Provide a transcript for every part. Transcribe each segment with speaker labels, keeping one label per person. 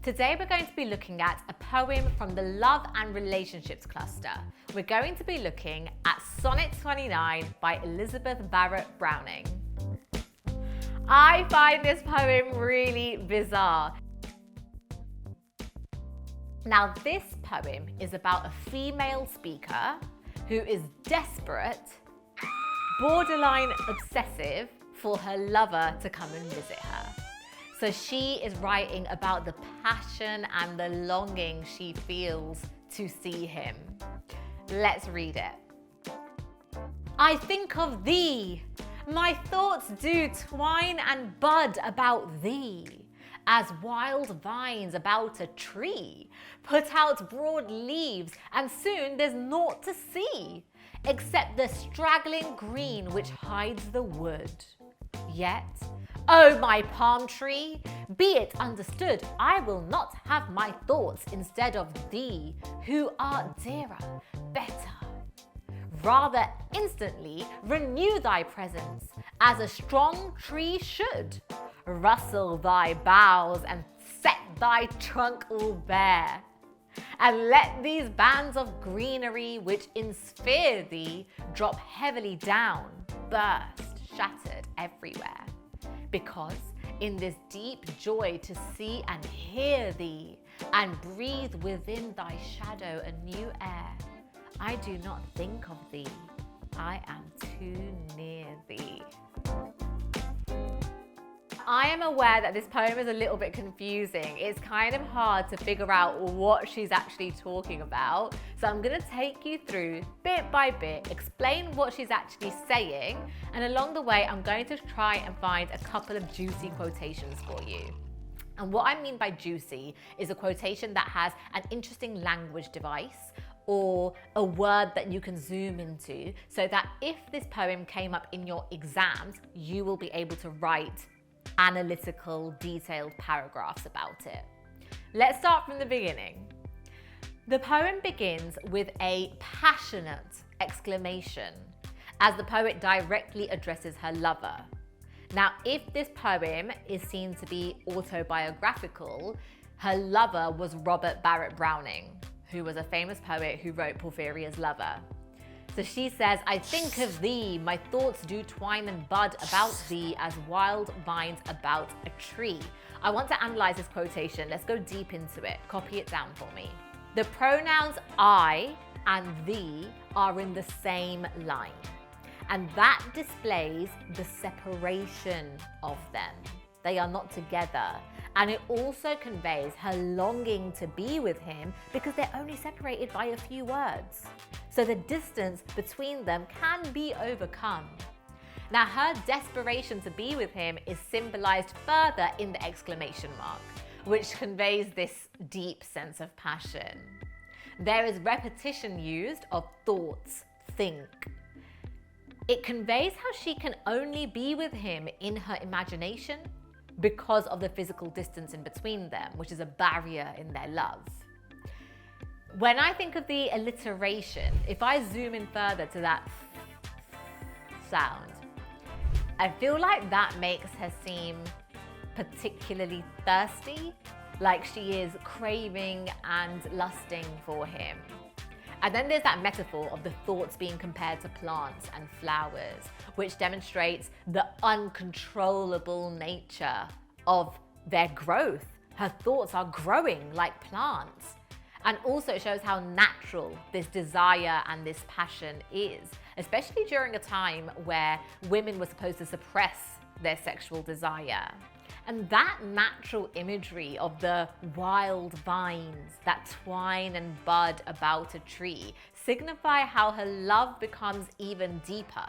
Speaker 1: Today we're going to be looking at a poem from the Love and Relationships cluster. We're going to be looking at Sonnet 29 by Elizabeth Barrett Browning. I find this poem really bizarre. Now, this poem is about a female speaker who is desperate, borderline obsessive for her lover to come and visit her. So she is writing about the passion and the longing she feels to see him. Let's read it. I think of thee. My thoughts do twine and bud about thee, as wild vines about a tree put out broad leaves, and soon there's naught to see, except the straggling green which hides the wood. Yet, oh my palm tree, be it understood, I will not have my thoughts instead of thee, who art dearer, better. Rather instantly renew thy presence, as a strong tree should. Rustle thy boughs and set thy trunk all bare. And let these bands of greenery which ensphere thee drop heavily down, burst, shattered everywhere. Because in this deep joy to see and hear thee, and breathe within thy shadow a new air, I do not think of thee, I am too near thee. I am aware that this poem is a little bit confusing. It's kind of hard to figure out what she's actually talking about. So I'm going to take you through bit by bit, explain what she's actually saying, and along the way I'm going to try and find a couple of juicy quotations for you. And what I mean by juicy is a quotation that has an interesting language device or a word that you can zoom into, so that if this poem came up in your exams, you will be able to write analytical, detailed paragraphs about it. Let's start from the beginning. The poem begins with a passionate exclamation as the poet directly addresses her lover. Now, if this poem is seen to be autobiographical, her lover was Robert Barrett Browning, who was a famous poet who wrote Porphyria's Lover. So she says, I think of thee, my thoughts do twine and bud about thee as wild vines about a tree. I want to analyze this quotation. Let's go deep into it. Copy it down for me. The pronouns I and thee are in the same line, and that displays the separation of them. They are not together. And it also conveys her longing to be with him because they're only separated by a few words. So the distance between them can be overcome. Now, her desperation to be with him is symbolized further in the exclamation mark, which conveys this deep sense of passion. There is repetition used of thoughts, think. It conveys how she can only be with him in her imagination because of the physical distance in between them, which is a barrier in their love. When I think of the alliteration, if I zoom in further to that sound, I feel like that makes her seem particularly thirsty, like she is craving and lusting for him. And then there's that metaphor of the thoughts being compared to plants and flowers, which demonstrates the uncontrollable nature of their growth. Her thoughts are growing like plants. And also shows how natural this desire and this passion is, especially during a time where women were supposed to suppress their sexual desire. And that natural imagery of the wild vines that twine and bud about a tree signify how her love becomes even deeper.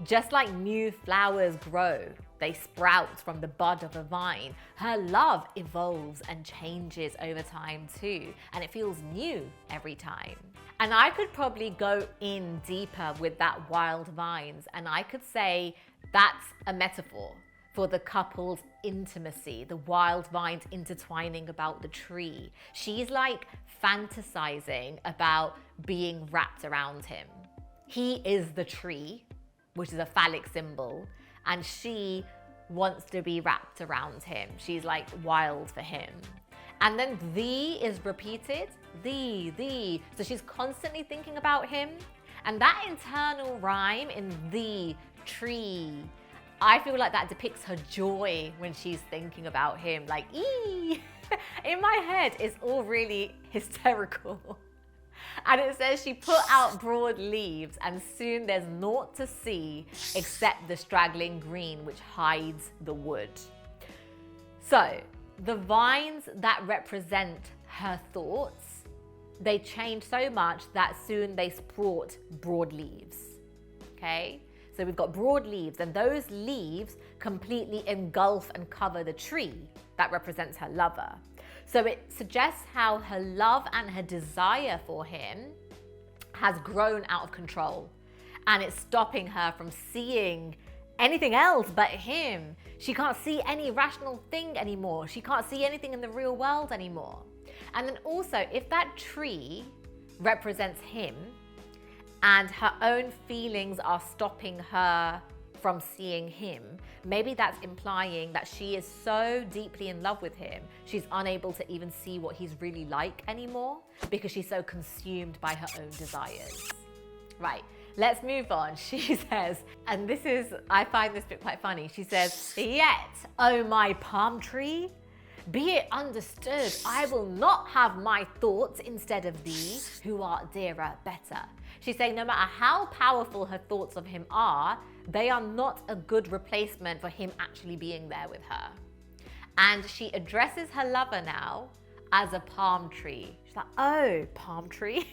Speaker 1: Just like new flowers grow, they sprout from the bud of a vine, her love evolves and changes over time too, and it feels new every time. And I could probably go in deeper with that wild vines, and I could say that's a metaphor for the couple's intimacy, the wild vines intertwining about the tree. She's like fantasizing about being wrapped around him. He is the tree, which is a phallic symbol, and she wants to be wrapped around him. She's like wild for him. And then the is repeated, the. So she's constantly thinking about him. And that internal rhyme in the tree, I feel like that depicts her joy when she's thinking about him. Like, ee! In my head, it's all really hysterical. And it says she put out broad leaves and soon there's naught to see except the straggling green which hides the wood. So the vines that represent her thoughts, they change so much that soon they sprought broad leaves. Okay? So we've got broad leaves, and those leaves completely engulf and cover the tree that represents her lover. So it suggests how her love and her desire for him has grown out of control, and it's stopping her from seeing anything else but him. She can't see any rational thing anymore. She can't see anything in the real world anymore. And then also, if that tree represents him, and her own feelings are stopping her from seeing him, maybe that's implying that she is so deeply in love with him, she's unable to even see what he's really like anymore because she's so consumed by her own desires. Right, let's move on. She says, and this is, I find this bit quite funny. She says, "Yet, oh my palm tree, be it understood, I will not have my thoughts instead of thee, who art dearer, better." She's saying no matter how powerful her thoughts of him are, they are not a good replacement for him actually being there with her. And she addresses her lover now as a palm tree. She's like, oh, palm tree?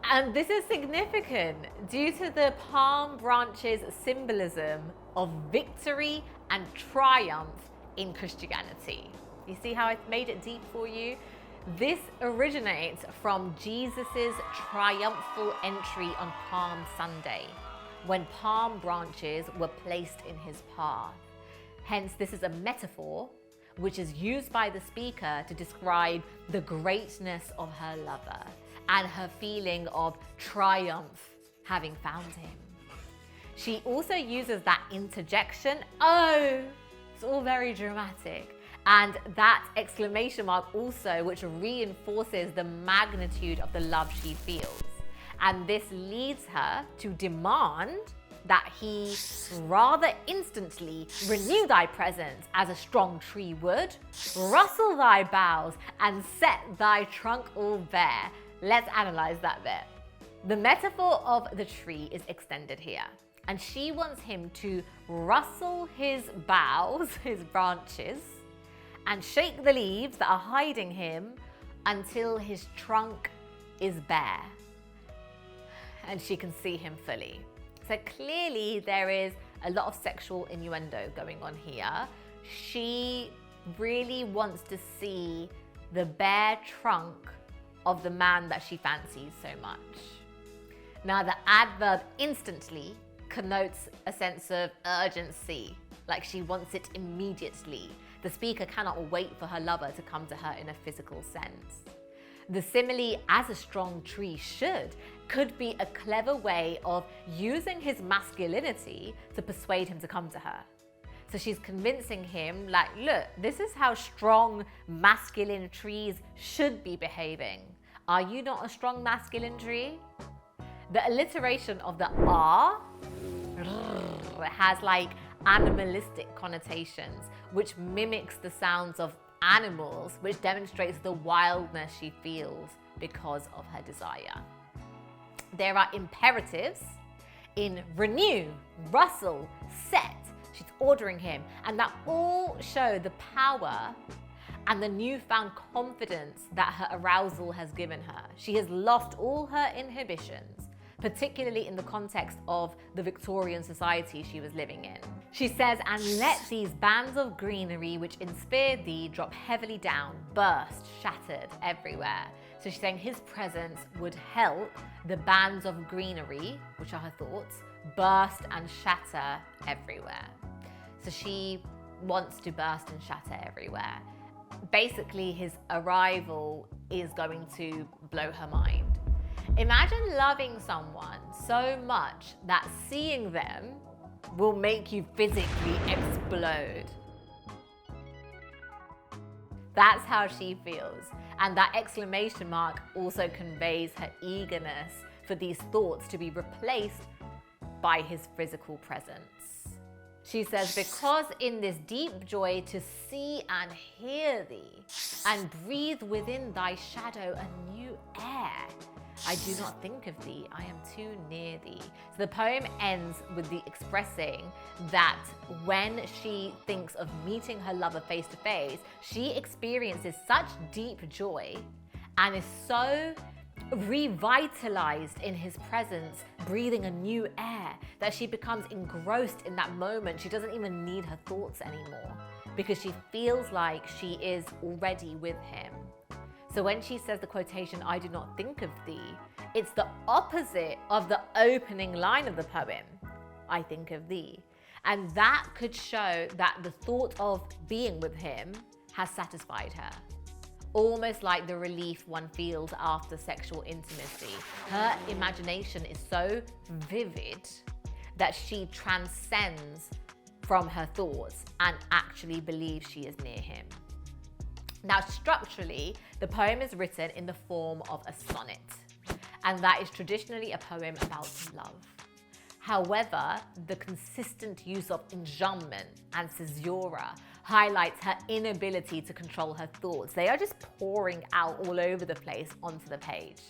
Speaker 1: And this is significant due to the palm branch's symbolism of victory and triumph in Christianity. You see how I've made it deep for you? This originates from Jesus' triumphal entry on Palm Sunday, when palm branches were placed in his path. Hence, this is a metaphor which is used by the speaker to describe the greatness of her lover and her feeling of triumph having found him. She also uses that interjection, oh, it's all very dramatic. And that exclamation mark also, which reinforces the magnitude of the love she feels. And this leads her to demand that he rather instantly renew thy presence as a strong tree would, rustle thy boughs and set thy trunk all bare. Let's analyze that bit. The metaphor of the tree is extended here. And she wants him to rustle his boughs, his branches, and shake the leaves that are hiding him until his trunk is bare and she can see him fully. So clearly there is a lot of sexual innuendo going on here. She really wants to see the bare trunk of the man that she fancies so much. Now the adverb instantly connotes a sense of urgency, like she wants it immediately. The speaker cannot wait for her lover to come to her in a physical sense. The simile, as a strong tree should, could be a clever way of using his masculinity to persuade him to come to her. So she's convincing him, like, look, this is how strong masculine trees should be behaving. Are you not a strong masculine tree? The alliteration of the R has like animalistic connotations, which mimics the sounds of animals, which demonstrates the wildness she feels because of her desire. There are imperatives in renew, rustle, set. She's ordering him, and that all show the power and the newfound confidence that her arousal has given her. She has lost all her inhibitions, particularly in the context of the Victorian society she was living in. She says, and let these bands of greenery which inspire thee drop heavily down, burst, shattered everywhere. So she's saying his presence would help the bands of greenery, which are her thoughts, burst and shatter everywhere. So she wants to burst and shatter everywhere. Basically, his arrival is going to blow her mind. Imagine loving someone so much that seeing them will make you physically explode. That's how she feels. And that exclamation mark also conveys her eagerness for these thoughts to be replaced by his physical presence. She says, because in this deep joy to see and hear thee, and breathe within thy shadow a new air, I do not think of thee, I am too near thee. So the poem ends with the expressing that when she thinks of meeting her lover face to face, she experiences such deep joy and is so revitalized in his presence, breathing a new air, that she becomes engrossed in that moment. She doesn't even need her thoughts anymore because she feels like she is already with him. So when she says the quotation, I do not think of thee, it's the opposite of the opening line of the poem, I think of thee. And that could show that the thought of being with him has satisfied her. Almost like the relief one feels after sexual intimacy. Her imagination is so vivid that she transcends from her thoughts and actually believes she is near him. Now, structurally, the poem is written in the form of a sonnet, and that is traditionally a poem about love. However, the consistent use of enjambment and caesura highlights her inability to control her thoughts. They are just pouring out all over the place onto the page.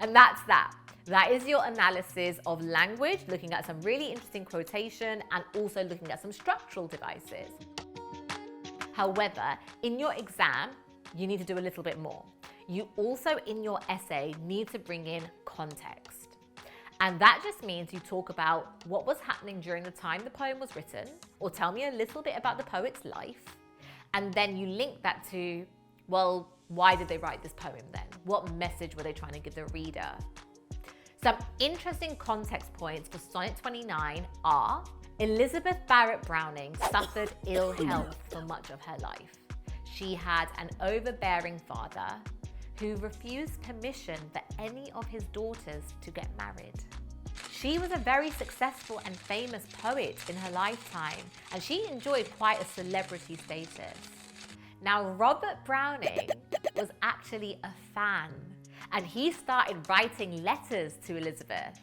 Speaker 1: And that's that. That is your analysis of language, looking at some really interesting quotation and also looking at some structural devices. However, in your exam, you need to do a little bit more. You also, in your essay, need to bring in context. And that just means you talk about what was happening during the time the poem was written, or tell me a little bit about the poet's life. And then you link that to, well, why did they write this poem then? What message were they trying to give the reader? Some interesting context points for Sonnet 29 are: Elizabeth Barrett Browning suffered ill health for much of her life. She had an overbearing father who refused permission for any of his daughters to get married. She was a very successful and famous poet in her lifetime, and she enjoyed quite a celebrity status. Now, Robert Browning was actually a fan, and he started writing letters to Elizabeth.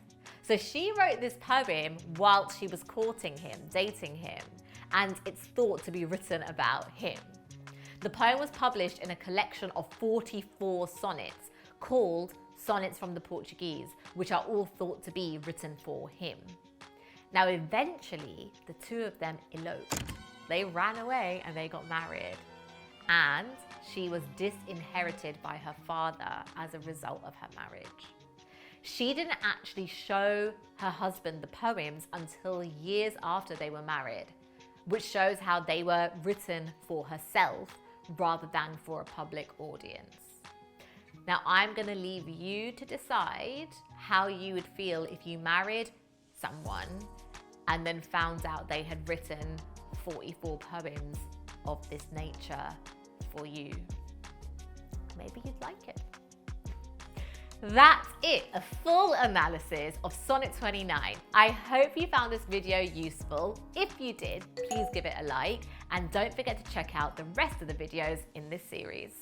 Speaker 1: So she wrote this poem while she was courting him, dating him, and it's thought to be written about him. The poem was published in a collection of 44 sonnets called Sonnets from the Portuguese, which are all thought to be written for him. Now, eventually, the two of them eloped. They ran away and they got married. And she was disinherited by her father as a result of her marriage. She didn't actually show her husband the poems until years after they were married, which shows how they were written for herself rather than for a public audience. Now, I'm going to leave you to decide how you would feel if you married someone and then found out they had written 44 poems of this nature for you. Maybe you'd like it. That's it, a full analysis of Sonnet 29. I hope you found this video useful. If you did, please give it a like and don't forget to check out the rest of the videos in this series.